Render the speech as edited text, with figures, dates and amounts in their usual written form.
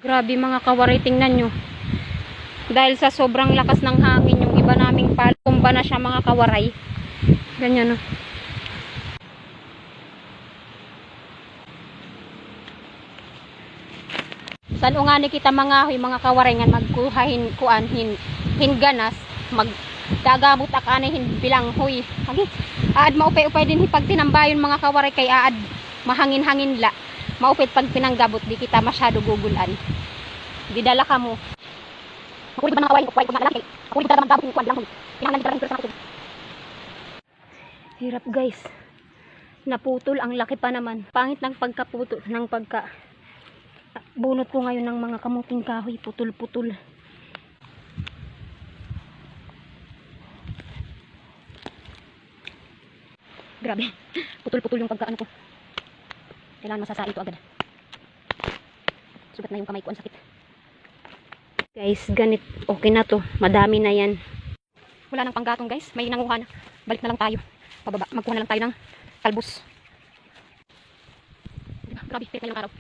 Grabe mga kawaray, tingnan nyo. Dahil sa sobrang lakas ng hangin, yung iba naming palumba na siya mga kawaray. Ganyan, no. San o nga ni kita mga mga kawaray nga magkuhahin kuan hinganas magdagamot akanahin bilang hoy. Hagi. Aad maupay-upay din pag tinambayon mga kawaray kay aad mahangin-hangin la. Maupit pag pinanggabot di kita masyado gugulan. Di dala ka mo. Ako ba nang away ko na lang kay. Ako di dalam gabot kuan lang. Pinangan ni sa ako. Hirap guys. Naputol ang laki pa naman. Pangit ng pagkaputol ng pagka bunot ko ngayon ng mga kamuting kahoy, putol-putol. Grabe, putol-putol yung pagkaano ko. Kailangan masasai ito agad. Sugat na yung kamay ko, ang sakit. Guys, ganit, okay na to. Madami na yan. Wala nang panggatong guys, may nanguha na. Balik na lang tayo. Pababa, magkuha na lang tayo ng talbos. Grabe, tiyak na yung araw.